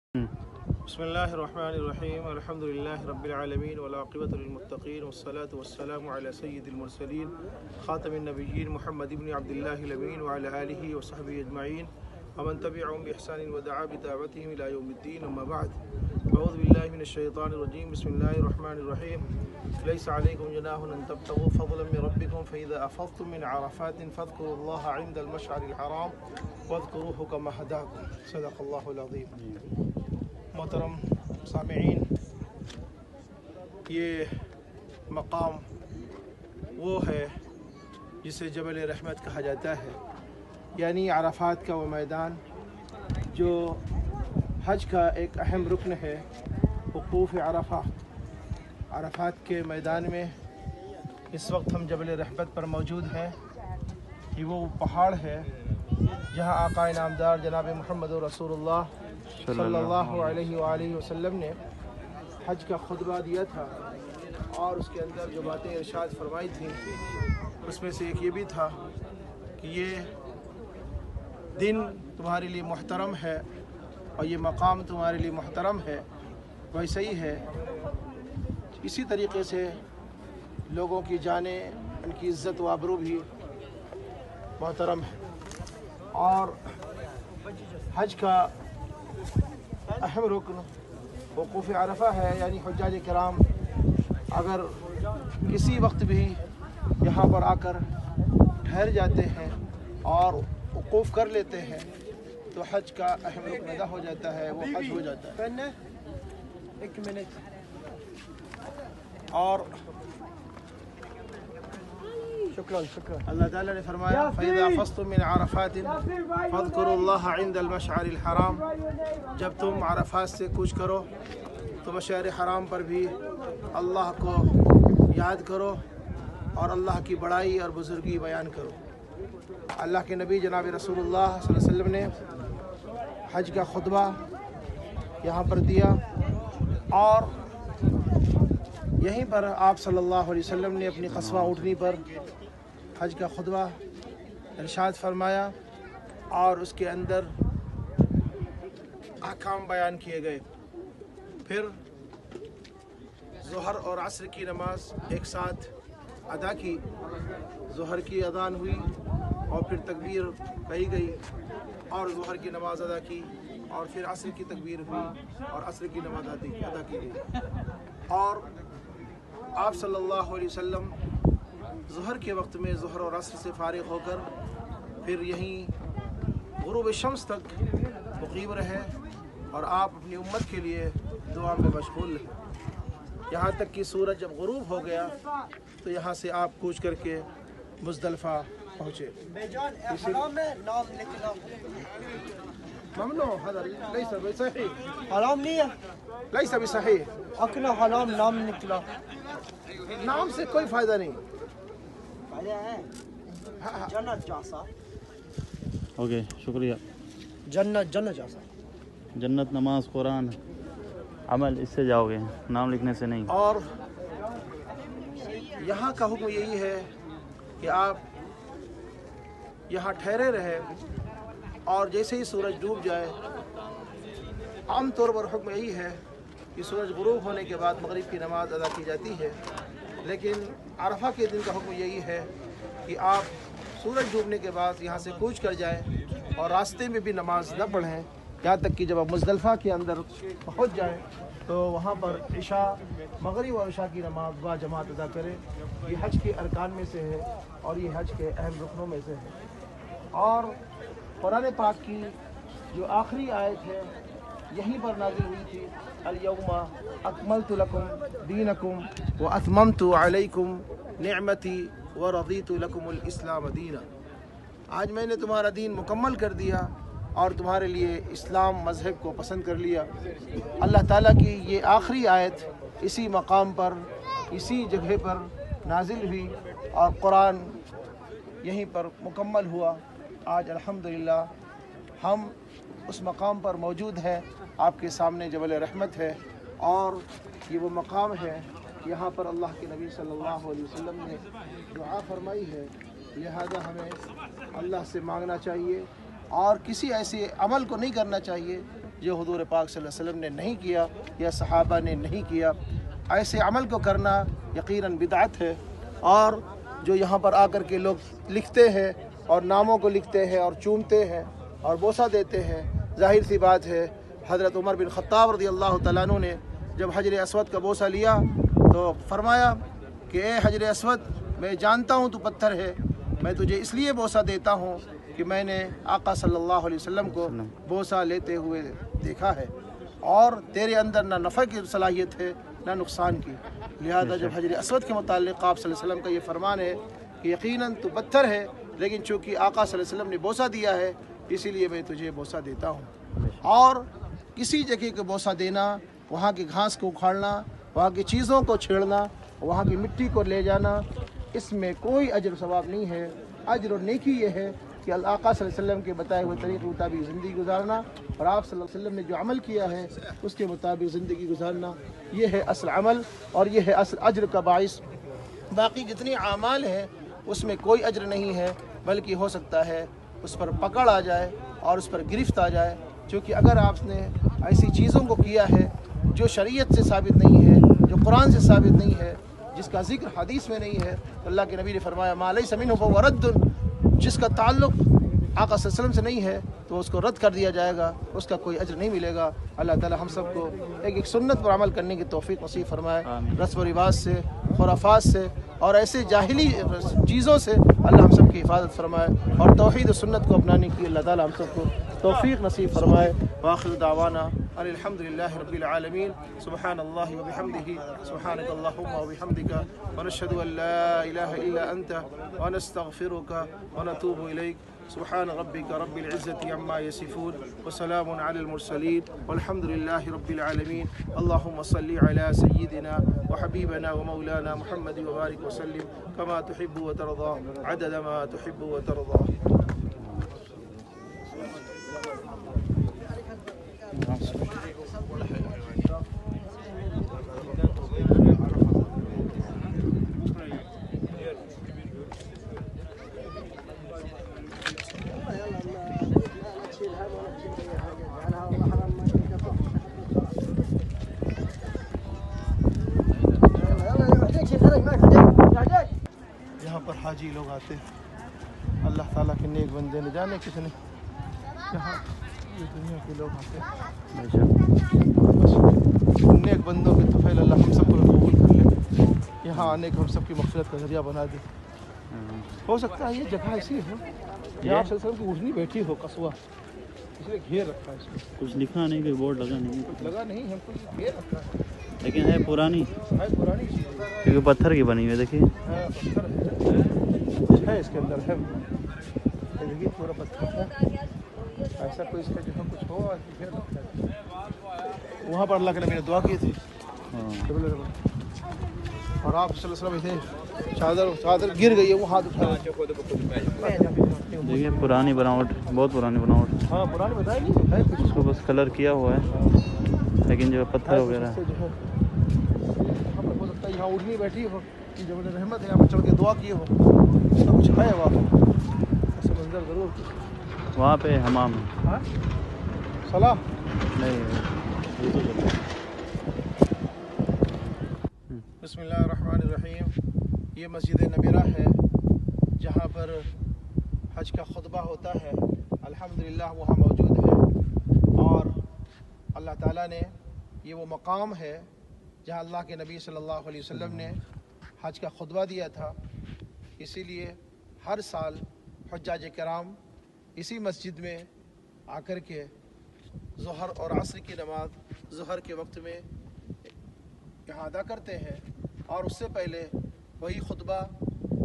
بسم الله الرحمن الرحيم الحمد لله رب العالمين والعاقبة للمتقين والصلاة والسلام على سيد المرسلين خاتم النبيين محمد بن عبد الله الأمين وعلى آله وصحبه أجمعين ومن تبعهم بإحسان ودعا بدعوتهم إلى يوم الدين. أما بعد، أعوذ بالله من الشيطان الرجيم. بسم الله الرحمن الرحيم. ليس عليكم جناح أن تبتغوا فضلا من ربكم فإذا أفضتم من عرفات فاذكروا الله عند المشعر الحرام واذكروه كما هداكم. صدق الله العظيم. محترم سامعین، یہ مقام وہ ہے جسے جبل رحمت کہا جاتا ہے، یعنی عرفات کا وہ میدان جو حج کا ایک اہم رکن ہے. وقوف عرفہ، عرفات کے میدان میں اس وقت ہم جبل رحمت پر موجود ہیں. یہ وہ پہاڑ ہے جہاں آقا انعامدار جناب محمد رسول اللہ صلی اللہ علیہ وآلہ وسلم نے حج کا خطبہ دیا تھا، اور اس کے اندر جو باتیں ارشاد فرمائی تھیں اس میں سے ایک یہ بھی تھا کہ یہ دن تمہارے لیے محترم ہے اور یہ مقام تمہارے لیے محترم ہے. ویسے ہی ہے، اسی طریقے سے لوگوں کی جانیں، ان کی عزت و آبرو بھی محترم ہے. اور حج کا اہم رکن وقوف عرفہ ہے، یعنی حجاج کرام اگر کسی وقت بھی یہاں پر آ کر ٹھہر جاتے ہیں اور وقوف کر لیتے ہیں تو حج کا اہم رکن ادا ہو جاتا ہے، وہ حج ہو جاتا ہے. ایک منٹ. اور شکرا. اللہ تعالیٰ نے فرمایا فَإِذَا أَفَضْتُم مِّنْ عَرَفَاتٍ فَاذْكُرُوا اللَّهَ عِندَ الْمَشْعَرِ الْحَرَامِ. جب تم عرفات سے کوچ کرو تو مشعر حرام پر بھی اللہ کو یاد کرو اور اللہ کی بڑائی اور بزرگی بیان کرو. اللہ کے نبی جناب رسول اللہ صلی اللہ علیہ وسلم نے حج کا خطبہ یہاں پر دیا، اور یہیں پر آپ صلی اللہ علیہ وسلم نے اپنی قصوہ اونٹنی پر حج کا خطبہ ارشاد فرمایا، اور اس کے اندر احکام بیان کیے گئے. پھر ظہر اور عصر کی نماز ایک ساتھ ادا کی. ظہر کی اذان ہوئی اور پھر تکبیر کہی گئی اور ظہر کی نماز ادا کی، اور پھر عصر کی تکبیر ہوئی اور عصر کی نماز ادا کی گئی. اور آپ صلی اللہ علیہ وسلم ظہر کے وقت میں ظہر اور عصر سے فارغ ہو کر پھر یہیں غروب شمس تک مقیم رہے، اور آپ اپنی امت کے لیے دعا میں مشغول رہے، یہاں تک کہ سورج جب غروب ہو گیا تو یہاں سے آپ کوچ کر کے مزدلفہ پہنچے. ممنوع هذا ليس بصحيح. حرام نہیں ہے، ليس بصحيح. اکنا حرام نام نکلا. نام سے کوئی فائدہ نہیں. جنت جاسا. اوکے، شکریہ. جنت جاسا. جنت نماز قرآن عمل اس سے جاؤ گے، نام لکھنے سے نہیں. اور یہاں کا حکم یہی ہے کہ آپ یہاں ٹھہرے رہے، اور جیسے ہی سورج ڈوب جائے، عام طور پر حکم یہی ہے کہ سورج غروب ہونے کے بعد مغرب کی نماز ادا کی جاتی ہے، لیکن عرفہ کے دن کا حکم یہی ہے کہ آپ سورج ڈوبنے کے بعد یہاں سے کوچ کر جائیں اور راستے میں بھی نماز نہ پڑھیں، یہاں تک کہ جب آپ مزدلفہ کے اندر پہنچ جائیں تو وہاں پر عشاء، مغرب اور عشاء کی نماز با جماعت ادا کریں. یہ حج کے ارکان میں سے ہے اور یہ حج کے اہم رکنوں میں سے ہے. اور قرآن پاک کی جو آخری آیت ہے یہیں پر نازل ہوئی تھی، الیوم اکملت لکم دینکم واتممت علیکم نعمتی ورضیت لکم الاسلام دینا. آج میں نے تمہارا دین مکمل کر دیا اور تمہارے لیے اسلام مذہب کو پسند کر لیا. اللہ تعالیٰ کی یہ آخری آیت اسی مقام پر، اسی جگہ پر نازل ہوئی اور قرآن یہیں پر مکمل ہوا. آج الحمدللہ ہم اس مقام پر موجود ہیں، آپ کے سامنے جبل رحمت ہے، اور یہ وہ مقام ہے یہاں پر اللہ کے نبی صلی اللہ علیہ وسلم نے دعا فرمائی ہے. لہذا ہمیں اللہ سے مانگنا چاہیے اور کسی ایسے عمل کو نہیں کرنا چاہیے جو حضور پاک صلی اللہ علیہ وسلم نے نہیں کیا یا صحابہ نے نہیں کیا۔ ایسے عمل کو کرنا یقیناً بدعت ہے، اور جو یہاں پر آ کر کے لوگ لکھتے ہیں اور ناموں کو لکھتے ہیں اور چومتے ہیں اور بوسہ دیتے ہیں، ظاہر سی بات ہے حضرت عمر بن خطاب رضی اللہ تعالیٰ عنہ نے جب حجر اسود کا بوسہ لیا تو فرمایا کہ اے حجر اسود، میں جانتا ہوں تو پتھر ہے، میں تجھے اس لیے بوسہ دیتا ہوں کہ میں نے آقا صلی اللہ علیہ وسلم کو بوسہ لیتے ہوئے دیکھا ہے، اور تیرے اندر نہ نفع کی صلاحیت ہے نہ نقصان کی۔ لہذا جب حجر اسود کے متعلق آپ صلی اللہ علیہ وسلم کا یہ فرمان ہے کہ یقیناً تو پتھر ہے، لیکن چونکہ آقا صلی اللہ علیہ وسلم نے بوسہ دیا ہے اسی لیے میں تجھے بوسہ دیتا ہوں۔ اور کسی جگہ کو بوسہ دینا، وہاں کی گھاس کو اکھاڑنا، وہاں کی چیزوں کو چھیڑنا، وہاں کی مٹی کو لے جانا، اس میں کوئی اجر و ثواب نہیں ہے۔ اجر اور نیکی یہ ہے کہ آقا صلی اللہ علیہ وسلم کے بتائے ہوئے طریقے کے مطابق زندگی گزارنا، اور آپ صلی اللہ علیہ وسلم نے جو عمل کیا ہے اس کے مطابق زندگی گزارنا، یہ ہے اصل عمل اور یہ ہے اصل اجر کا باعث۔ باقی جتنی اعمال ہیں اس میں کوئی اجر نہیں ہے، بلکہ ہو سکتا ہے اس پر پکڑ آ جائے اور اس پر گرفت آ جائے، کیونکہ اگر آپ نے ایسی چیزوں کو کیا ہے جو شریعت سے ثابت نہیں ہے، جو قرآن سے ثابت نہیں ہے، جس کا ذکر حدیث میں نہیں ہے، تو اللہ کے نبی نے فرمایا ما لیس منہ فہو رد، جس کا تعلق آقا صلی اللہ علیہ وسلم سے نہیں ہے تو اس کو رد کر دیا جائے گا، اس کا کوئی اجر نہیں ملے گا۔ اللہ تعالی ہم سب کو ایک سنت پر عمل کرنے کی توفیق نصیب فرمائے، رسم و رواج سے، خرافات سے اور ایسے جاہلی چیزوں سے اللہ ہم سب کی حفاظت فرمائے، اور توحید و سنت کو اپنانے کی اللہ تعالی ہم سب کو توفیق نصیب فرمائے۔ وآخر دعوانا ان الحمد للہ رب العالمین، سبحان اللہ وبحمدہ، سبحانک اللہم وبحمدک، ونشہد ان لا الہ الا انت، ونستغفرک ونتوب الیک۔ سبحان ربك رب العزة عما يصفون وسلام على المرسلين والحمد لله رب العالمين۔ اللهم صل على سيدنا وحبيبنا ومولانا محمد وبارك وسلم كما تحب وترضى عدد ما تحب وترضى۔ یہاں پر حاجی لوگ آتے ہیں، اللہ تعالیٰ کے نیک بندے، نہ جانے کتنے یہاں یہ دنیا کے لوگ آتے ہیں، نیک بندوں کے طفیل اللہ ہم سب کو قبول کر لے، یہاں آنے کو ہم سب کی مغفرت کا ذریعہ بنا دے۔ ہو سکتا ہے یہ جگہ ایسی ہو یہاں صلی اللہ علیہ وسلم کی اٹھنی بیٹھی ہو قصوہ، اس لیے گھیر رکھا ہے اس کو، کچھ لکھا نہیں، کوئی بورڈ لگا نہیں، کچھ لگا نہیں ہے، کچھ گھیر رکھا ہے، لیکن ہے پرانی، ہے پرانی چیز ہے، کیونکہ پتھر کی بنی ہوئی ہے، دیکھیے پتھر ہے اس کے اندر ہے، یہ دیکھیے پورا پتھر ہے، ایسا کوئی اس کا جہاں کچھ ہو گھیر رکھا ہے۔ وہاں پر اللہ کے نبی نے دعا کی تھی، اور آپ صلی اللہ علیہ وسلم تھے، چادر گر گئی ہے، وہ ہاتھ اٹھا، دیکھیے پرانی بناوٹ، بہت پرانی بناوٹ، ہاں پرانی بتائی نہیں ہے کچھ، اس کو بس کلر کیا ہوا ہے، لیکن جو پتھر وغیرہ ہے، یہاں پر ہو سکتا ہے یہاں اٹھنی بیٹھی ہو، جب رحمت ہے یہاں پر چڑھ کے دعا کیے ہو، اس کا کچھ ہے وہاں ایسا منظر ضرور۔ وہاں پہ حمام ہے، صلاح نہیں بسم اللہ الرحمن الرحیم۔ یہ مسجد نمیرہ ہے جہاں پر حج کا خطبہ ہوتا ہے، الحمدللہ وہاں موجود ہے، اور اللہ تعالیٰ نے یہ وہ مقام ہے جہاں اللہ کے نبی صلی اللہ علیہ وسلم نے حج کا خطبہ دیا تھا، اسی لیے ہر سال حجاج کرام اسی مسجد میں آ کر کے ظہر اور عصر کی نماز ظہر کے وقت میں یہاں ادا کرتے ہیں، اور اس سے پہلے وہی خطبہ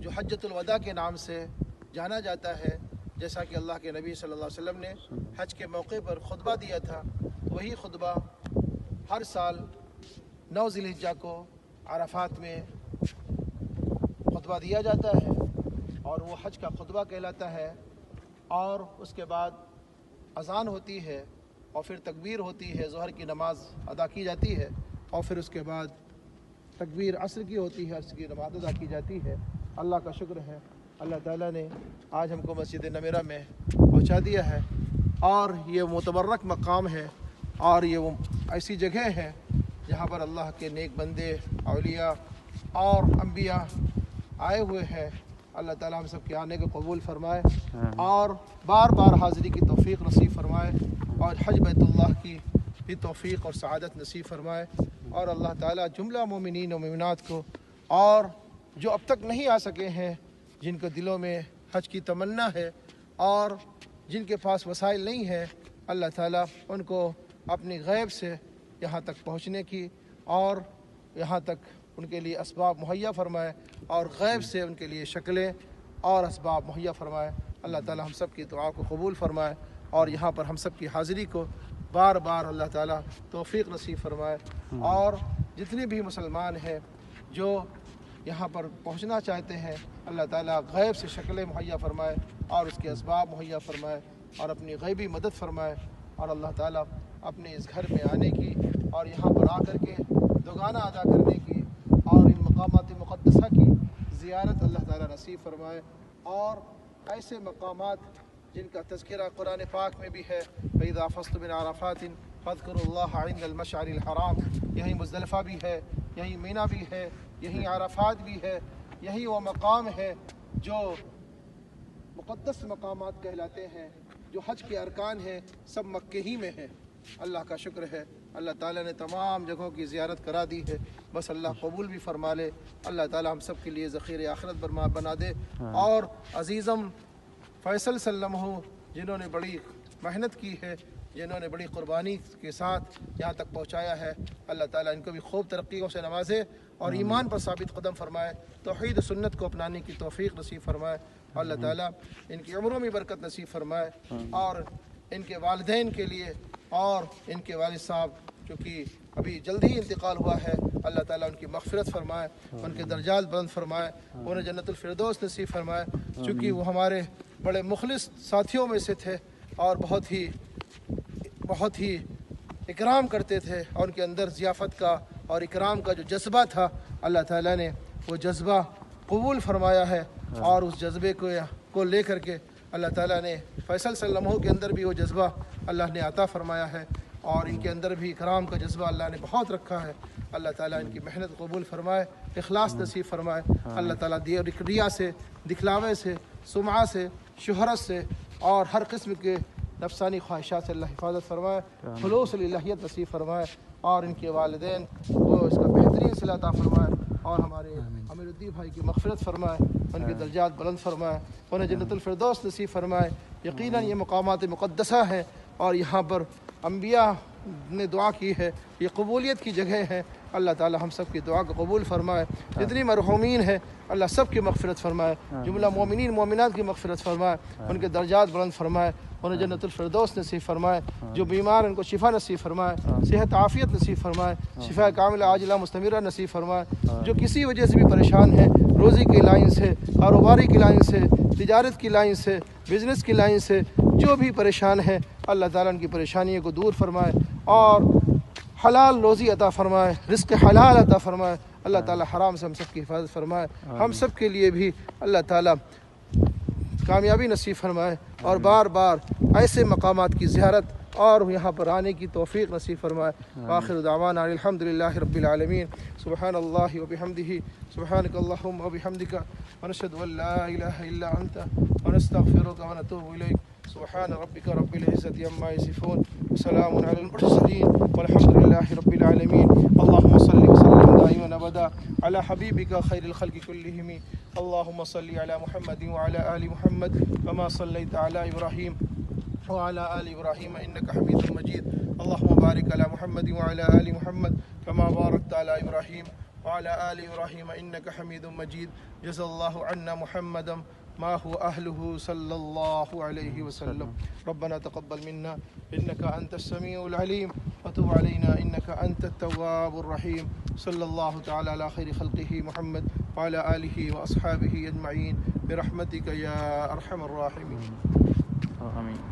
جو حجۃ الوداع کے نام سے جانا جاتا ہے، جیسا کہ اللہ کے نبی صلی اللہ علیہ وسلم نے حج کے موقع پر خطبہ دیا تھا، وہی خطبہ ہر سال 9 ذی الحجہ کو عرفات میں خطبہ دیا جاتا ہے، اور وہ حج کا خطبہ کہلاتا ہے، اور اس کے بعد اذان ہوتی ہے اور پھر تکبیر ہوتی ہے، ظہر کی نماز ادا کی جاتی ہے، اور پھر اس کے بعد تکبیر عصر کی ہوتی ہے، عصر کی نماز ادا کی جاتی ہے۔ اللہ کا شکر ہے، اللہ تعالیٰ نے آج ہم کو مسجد نمیرہ میں پہنچا دیا ہے، اور یہ متبرک مقام ہے اور یہ وہ ایسی جگہ ہے جہاں پر اللہ کے نیک بندے، اولیاء اور انبیاء آئے ہوئے ہیں۔ اللہ تعالیٰ ہم سب کے آنے کو قبول فرمائے اور بار بار حاضری کی توفیق نصیب فرمائے، اور حج بیت اللہ کی بھی توفیق اور سعادت نصیب فرمائے، اور اللہ تعالیٰ جملہ مومنین و مومنات کو، اور جو اب تک نہیں آ سکے ہیں، جن کے دلوں میں حج کی تمنا ہے اور جن کے پاس وسائل نہیں ہے، اللہ تعالیٰ ان کو اپنی غیب سے یہاں تک پہنچنے کی اور یہاں تک ان کے لیے اسباب مہیا فرمائے، اور غیب سے ان کے لیے شکلیں اور اسباب مہیا فرمائے۔ اللہ تعالیٰ ہم سب کی دعا کو قبول فرمائے، اور یہاں پر ہم سب کی حاضری کو بار بار اللہ تعالیٰ توفیق نصیب فرمائے، اور جتنے بھی مسلمان ہیں جو یہاں پر پہنچنا چاہتے ہیں، اللہ تعالیٰ غیب سے شکلیں مہیا فرمائے اور اس کے اسباب مہیا فرمائے اور اپنی غیبی مدد فرمائے، اور اللہ تعالیٰ اپنے اس گھر میں آنے کی اور یہاں پر آ کر کے دوگانہ ادا کرنے کی اور ان مقامات مقدسہ کی زیارت اللہ تعالیٰ نصیب فرمائے، اور ایسے مقامات جن کا تذکرہ قرآن پاک میں بھی ہے، فَإِذَا فَصْتُ مِنْ عَرَفَاتٍ فَاذْكُرُوا اللَّهَ عِنْدَ الْمَشْعَرِ الْحَرَامِ، یہیں مزدلفہ بھی ہے، یہیں مینا بھی ہے، یہیں عرفات بھی ہے، یہی وہ مقام ہے جو مقدس مقامات کہلاتے ہیں، جو حج کے ارکان ہیں سب مکے ہی میں ہیں۔ اللہ کا شکر ہے، اللہ تعالیٰ نے تمام جگہوں کی زیارت کرا دی ہے، بس اللہ قبول بھی فرما لے۔ اللہ تعالیٰ ہم سب کے لیے ذخیر آخرت بنا دے، اور عزیزم فیصل صلی اللہ علیہ وسلم جنہوں نے بڑی محنت کی ہے، جنہوں نے بڑی قربانی کے ساتھ یہاں تک پہنچایا ہے، اللہ تعالیٰ ان کو بھی خوب ترقیوں سے نوازے اور ایمان پر ثابت قدم فرمائے، توحید و سنت کو اپنانے کی توفیق نصیب فرمائے، اللہ تعالیٰ ان کی عمروں میں برکت نصیب فرمائے، اور ان کے والدین کے لیے اور ان کے والد صاحب جو کہ ابھی جلدی ہی انتقال ہوا ہے، اللہ تعالیٰ ان کی مغفرت فرمائے، ان کے درجات بلند فرمائے، انہیں جنت الفردوس نصیب فرمائے، چونکہ وہ ہمارے بڑے مخلص ساتھیوں میں سے تھے اور بہت ہی اکرام کرتے تھے، اور ان کے اندر ضیافت کا اور اکرام کا جو جذبہ تھا، اللہ تعالیٰ نے وہ جذبہ قبول فرمایا ہے، اور اس جذبے کو لے کر کے اللہ تعالیٰ نے فیصل صلی اللہ علیہ وسلم کے اندر بھی وہ جذبہ اللہ نے عطا فرمایا ہے، اور ان کے اندر بھی اکرام کا جذبہ اللہ نے بہت رکھا ہے۔ اللہ تعالیٰ ان کی محنت قبول فرمائے، اخلاص نصیب فرمائے، اللہ تعالیٰ ریا سے، دکھلاوے سے، سمعہ سے، شہرت سے اور ہر قسم کے نفسانی خواہشات سے اللہ حفاظت فرمائے، خلوص الہیت نصیب فرمائے، اور ان کے والدین کو اس کا بہترین صلہ عطا فرمائے، اور ہمارے امیر الدین بھائی کی مغفرت فرمائے، ان کے درجات بلند فرمائے، انہیں جنت الفردوس نصیب فرمائے۔ یقیناً یہ مقامات مقدسہ ہیں، اور یہاں پر انبیاء نے دعا کی ہے، یہ قبولیت کی جگہ ہے۔ اللہ تعالی ہم سب کی دعا کو قبول فرمائے، جتنی مرحومین ہیں اللہ سب کی مغفرت فرمائے، جملہ مومنین مومنات کی مغفرت فرمائے، ان کے درجات بلند فرمائے، انہیں جنت الفردوس نصیب فرمائے، جو بیمار ان کو شفا نصیب فرمائے، صحت عافیت نصیب فرمائے، شفا کاملہ عاجلہ مستمرہ نصیب فرمائے، جو کسی وجہ سے بھی پریشان ہیں، روزی کی لائن سے، کاروباری کی لائن سے، تجارت کی لائن سے، بزنس کی لائن سے، جو بھی پریشان ہیں اللہ تعالیٰ ان کی پریشانیوں کو دور فرمائے اور حلال روزی عطا فرمائے، رزق حلال عطا فرمائے، اللہ تعالیٰ حرام سے ہم سب کی حفاظت فرمائے، ہم سب کے لیے بھی اللہ تعالیٰ کامیابی نصیب فرمائے، اور بار بار ایسے مقامات کی زیارت اور یہاں پر آنے کی توفیق نصیب فرمائے۔ آخر دعوانا الحمدللہ رب العالمین، سبحان اللہ وبحمدہ، سبحانک اللہم وبحمدک، ونشہد ان لا الہ الا انت، ونستغفرک ونتوب الیک، سبحان ربک رب العزت عما یصفون، وسلام علی المرسلین، والحمد للہ رب العالمین۔ اللہم صل وسلم دائما ابدا علی حبیبک خیر الخلق کلہم، اللہم صل علی محمد وعلی آل محمد کما صلیت علی ابراہیم وعلى آل إبراهيم إنك حميد مجيد، اللهم بارك على محمد وعلى آل محمد كما باركت على إبراهيم وعلى آل إبراهيم إنك حميد مجيد، جزا الله عنا محمدا ما هو أهله صلى الله عليه وسلم، ربنا تقبل منا إنك أنت السميع العليم وتب علينا إنك أنت التواب الرحيم، صلى الله تعالى على خير خلقه محمد وعلى آله وأصحابه أجمعين برحمتك يا أرحم الراحمين، آمين۔